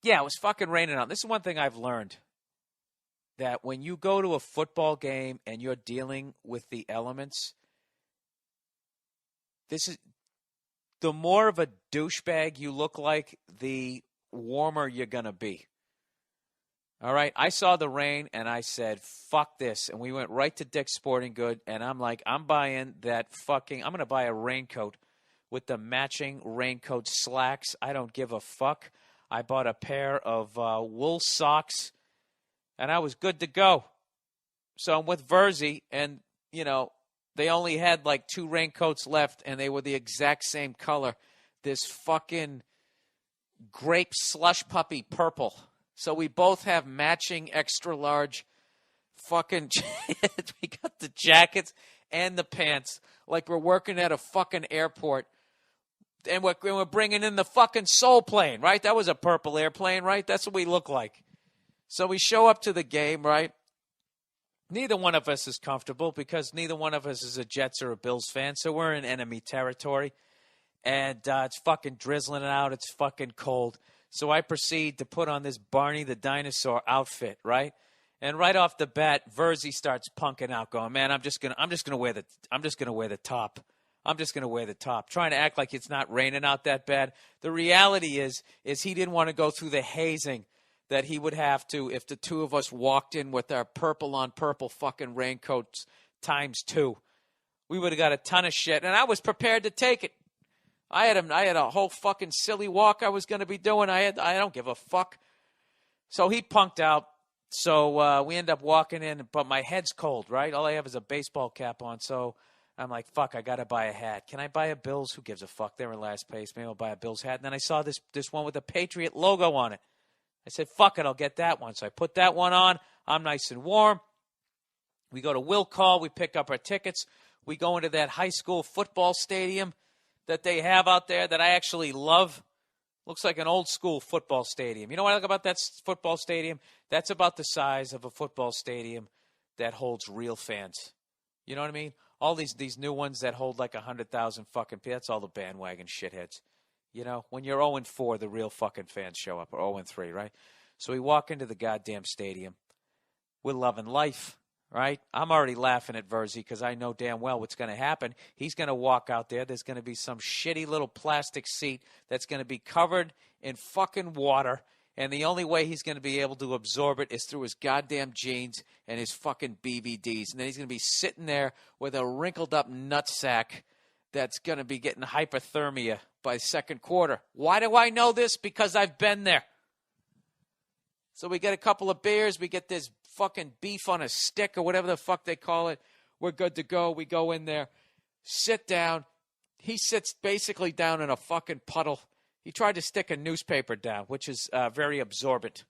Yeah, it was fucking raining out. This is one thing I've learned, that when you go to a football game and you're dealing with the elements, this is the more of a douchebag you look like, the warmer you're going to be. All right, I saw the rain and I said, fuck this. And we went right to Dick's Sporting Good, and I'm like, I'm buying that fucking, I'm going to buy a raincoat with the matching raincoat slacks. I don't give a fuck. I bought a pair of wool socks, and I was good to go. So I'm with Verzi, and, you know, they only had like 2 raincoats left, and they were the exact same color. This fucking grape slush puppy purple. So we both have matching extra large fucking we got the jackets and the pants like we're working at a fucking airport. And we're bringing in the fucking Soul plane, right? That was a purple airplane, right? That's what we look like. So we show up to the game, right? Neither one of us is comfortable because neither one of us is a Jets or a Bills fan. So we're in enemy territory. And it's fucking drizzling out. It's fucking cold. So I proceed to put on this Barney the Dinosaur outfit, right? And right off the bat, Verzi starts punking out, going, "Man, I'm just gonna wear the top. I'm just gonna wear the top," trying to act like it's not raining out that bad. The reality is he didn't want to go through the hazing that he would have to if the two of us walked in with our purple on purple fucking raincoats times 2. We would have got a ton of shit, and I was prepared to take it. I had a whole fucking silly walk I was going to be doing. I don't give a fuck. So he punked out. So we end up walking in, but my head's cold, right? All I have is a baseball cap on. So I'm like, fuck, I got to buy a hat. Can I buy a Bills? Who gives a fuck? They're in last place. Maybe I'll buy a Bills hat. And then I saw this one with a Patriot logo on it. I said, fuck it, I'll get that one. So I put that one on. I'm nice and warm. We go to Will Call. We pick up our tickets. We go into that high school football stadium that they have out there that I actually love. Looks like an old school football stadium. You know what I like about that football stadium? That's about the size of a football stadium that holds real fans. You know what I mean? All these new ones that hold like 100,000 fucking people, that's all the bandwagon shitheads. You know, when you're 0-4, the real fucking fans show up, or 0-3, right? So we walk into the goddamn stadium. We're loving life. Right? I'm already laughing at Verzi because I know damn well what's going to happen. He's going to walk out there. There's going to be some shitty little plastic seat that's going to be covered in fucking water. And the only way he's going to be able to absorb it is through his goddamn jeans and his fucking BVDs. And then he's going to be sitting there with a wrinkled up nutsack that's going to be getting hypothermia by second quarter. Why do I know this? Because I've been there. So we get a couple of beers. We get this fucking beef on a stick or whatever the fuck they call it. We're good to go. We go in there, sit down. He sits basically down in a fucking puddle. He tried to stick a newspaper down, which is very absorbent.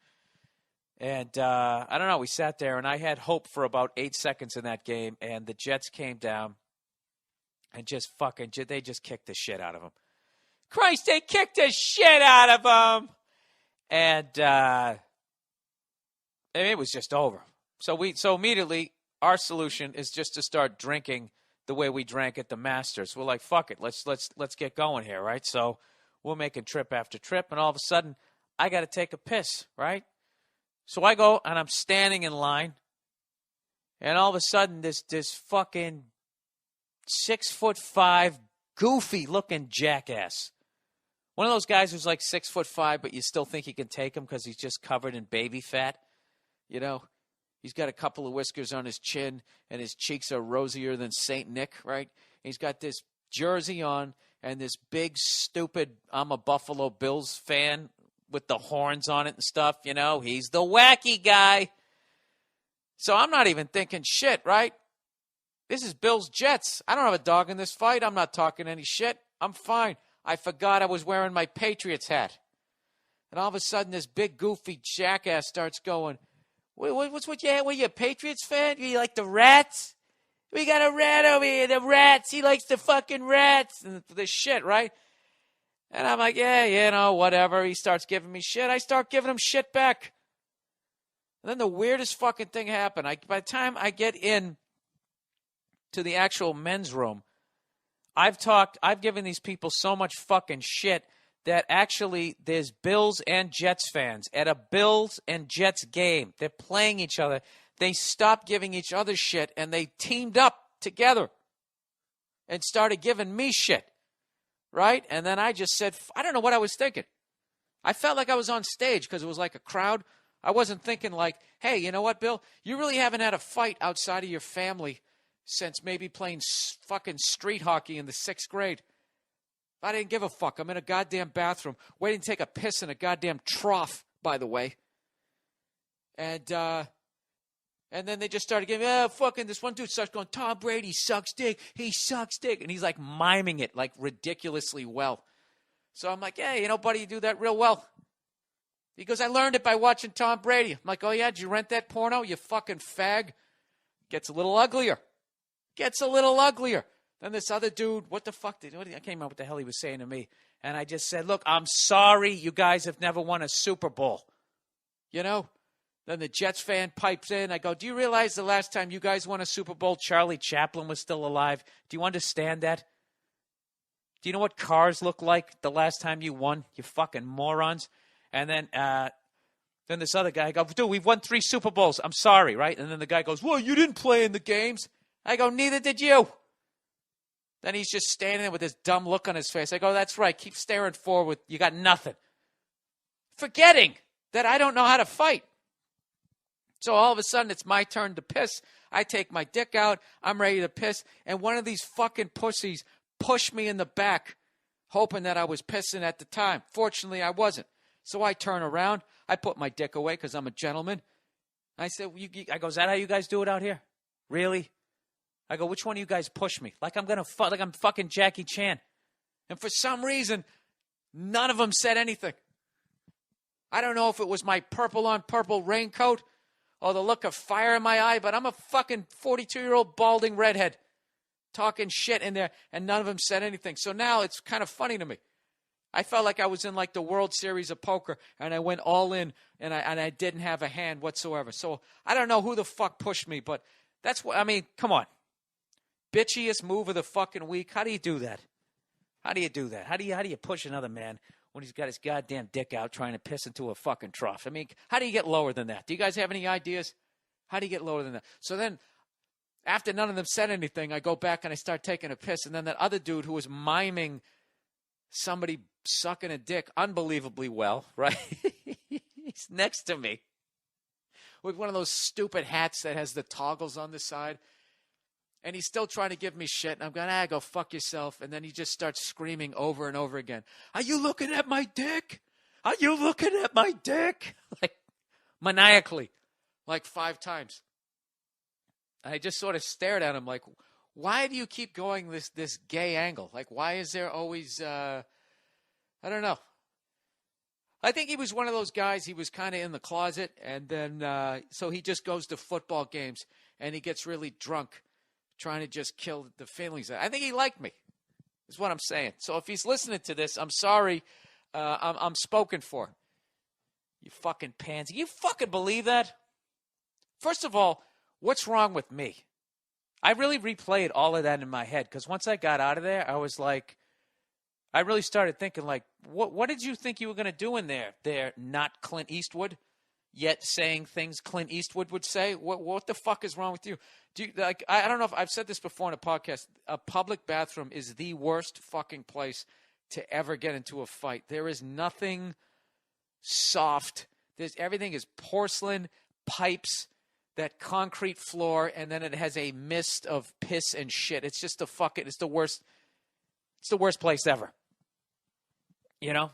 And I don't know. We sat there, and I had hope for about 8 seconds in that game, and the Jets came down and they just kicked the shit out of him. Christ, they kicked the shit out of him! And it was just over. So immediately our solution is just to start drinking the way we drank at the Masters. We're like, fuck it, let's get going here, right? So we're making trip after trip, and all of a sudden I got to take a piss, right? So I go and I'm standing in line, and all of a sudden this fucking 6'5" goofy looking jackass. One of those guys who's like 6'5", but you still think you can take him because he's just covered in baby fat. You know, he's got a couple of whiskers on his chin, and his cheeks are rosier than St. Nick, right? He's got this jersey on and this big, stupid, I'm a Buffalo Bills fan with the horns on it and stuff, you know. He's the wacky guy. So I'm not even thinking shit, right? This is Bills Jets. I don't have a dog in this fight. I'm not talking any shit. I'm fine. I forgot I was wearing my Patriots hat. And all of a sudden, this big, goofy jackass starts going, what's what you had? Were you a Patriots fan? You like the Rats? We got a rat over here, the Rats. He likes the fucking Rats. And this shit, right? And I'm like, yeah, you know, whatever. He starts giving me shit. I start giving him shit back. And then the weirdest fucking thing happened. By the time I get in to the actual men's room, I've given these people so much fucking shit that actually there's Bills and Jets fans at a Bills and Jets game. They're playing each other. They stopped giving each other shit, and they teamed up together and started giving me shit, right? And then I just said, I don't know what I was thinking. I felt like I was on stage because it was like a crowd. I wasn't thinking like, hey, you know what, Bill? You really haven't had a fight outside of your family since maybe playing fucking street hockey in the 6th grade. I didn't give a fuck. I'm in a goddamn bathroom waiting to take a piss in a goddamn trough, by the way. And then they just started giving, fucking, this one dude starts going, Tom Brady sucks dick. He sucks dick. And he's like miming it like ridiculously well. So I'm like, hey, you know, buddy, you do that real well. He goes, I learned it by watching Tom Brady. I'm like, oh, yeah, did you rent that porno, you fucking fag? Gets a little uglier. Then this other dude, I can't remember what the hell he was saying to me. And I just said, look, I'm sorry you guys have never won a Super Bowl. You know? Then the Jets fan pipes in. I go, do you realize the last time you guys won a Super Bowl, Charlie Chaplin was still alive? Do you understand that? Do you know what cars look like the last time you won, you fucking morons? And then this other guy, I go, dude, we've won 3 Super Bowls. I'm sorry, right? And then the guy goes, well, you didn't play in the games. I go, neither did you. Then he's just standing there with this dumb look on his face. I go, that's right. Keep staring forward. You got nothing. Forgetting that I don't know how to fight. So all of a sudden, it's my turn to piss. I take my dick out. I'm ready to piss. And one of these fucking pussies pushed me in the back, hoping that I was pissing at the time. Fortunately, I wasn't. So I turn around. I put my dick away because I'm a gentleman. I said, I go, is that how you guys do it out here? Really? I go, which one of you guys pushed me? Like I'm fucking Jackie Chan. And for some reason, none of them said anything. I don't know if it was my purple on purple raincoat or the look of fire in my eye, but I'm a fucking 42-year-old balding redhead talking shit in there, and none of them said anything. So now it's kind of funny to me. I felt like I was in like the World Series of Poker, and I went all in, and I didn't have a hand whatsoever. So I don't know who the fuck pushed me, but that's what, I mean, come on. Bitchiest move of the fucking week. How do you do that? How do you push another man when he's got his goddamn dick out trying to piss into a fucking trough? I mean, how do you get lower than that? Do you guys have any ideas? How do you get lower than that? So then, after none of them said anything, I go back and I start taking a piss. And then that other dude who was miming somebody sucking a dick unbelievably well, right? He's next to me with one of those stupid hats that has the toggles on the side. And he's still trying to give me shit. And I'm going, go fuck yourself. And then he just starts screaming over and over again. Are you looking at my dick? Are you looking at my dick? Like maniacally, like 5 times. I just sort of stared at him like, why do you keep going this gay angle? Like, why is there always, I don't know. I think he was one of those guys, he was kind of in the closet. And then, so he just goes to football games and he gets really drunk, trying to just kill the feelings. I think he liked me, is what I'm saying. So if he's listening to this, I'm sorry. I'm spoken for. You fucking pansy. You fucking believe that? First of all, what's wrong with me? I really replayed all of that in my head because once I got out of there, I was like, I really started thinking like, what did you think you were going to do in there? They're not Clint Eastwood, yet saying things Clint Eastwood would say. What the fuck is wrong with you? I don't know if I've said this before in a podcast. A public bathroom is the worst fucking place to ever get into a fight. There is nothing soft. Everything is porcelain, pipes, that concrete floor, and then it has a mist of piss and shit. It's just it's the worst place ever. You know?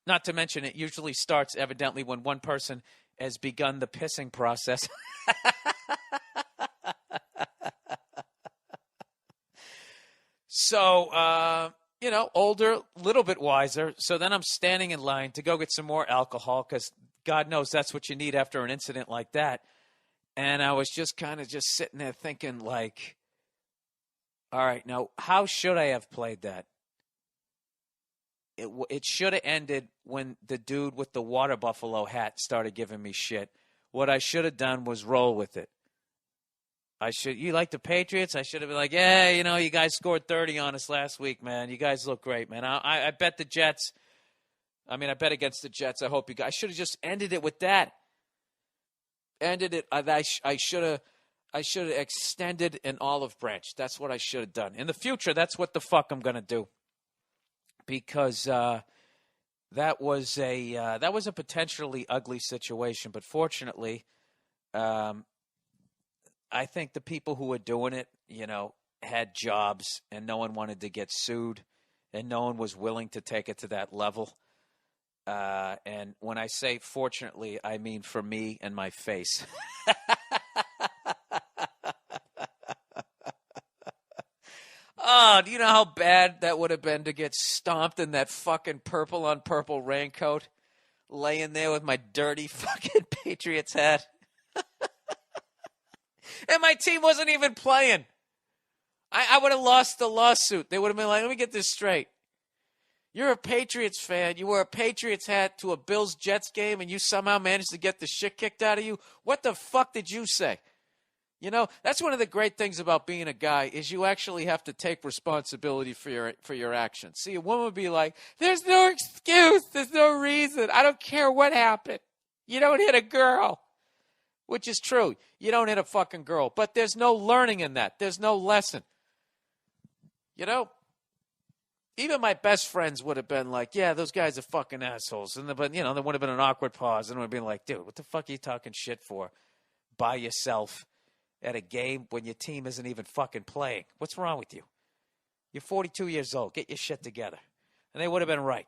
Not to mention it usually starts evidently when one person has begun the pissing process. So, older, little bit wiser. So then I'm standing in line to go get some more alcohol because God knows that's what you need after an incident like that. And I was just kind of just sitting there thinking like, all right, now how should I have played that? It should have ended when the dude with the water buffalo hat started giving me shit. What I should have done was roll with it. You like the Patriots? I should have been like, yeah, you guys scored 30 on us last week, man. You guys look great, man. I bet the Jets I mean, I bet against the Jets. I hope you guys. I should have just ended it with that. Ended it. I should have extended an olive branch. That's what I should have done. In the future, that's what the fuck I'm gonna do. Because that was a potentially ugly situation, but fortunately, I think the people who were doing it, had jobs, and no one wanted to get sued, and no one was willing to take it to that level. And when I say fortunately, I mean for me and my face. Oh, do you know how bad that would have been to get stomped in that fucking purple on purple raincoat, laying there with my dirty fucking Patriots hat? And my team wasn't even playing. I would have lost the lawsuit. They would have been like, let me get this straight. You're a Patriots fan. You wear a Patriots hat to a Bills-Jets game, and you somehow managed to get the shit kicked out of you? What the fuck did you say? That's one of the great things about being a guy is you actually have to take responsibility for your actions. See, a woman would be like, there's no excuse. There's no reason. I don't care what happened. You don't hit a girl. Which is true. You don't hit a fucking girl. But there's no learning in that. There's no lesson. Even my best friends would have been like, yeah, those guys are fucking assholes. But there would have been an awkward pause. And it would have been like, dude, what the fuck are you talking shit for by yourself at a game when your team isn't even fucking playing? What's wrong with you? You're 42 years old. Get your shit together. And they would have been right.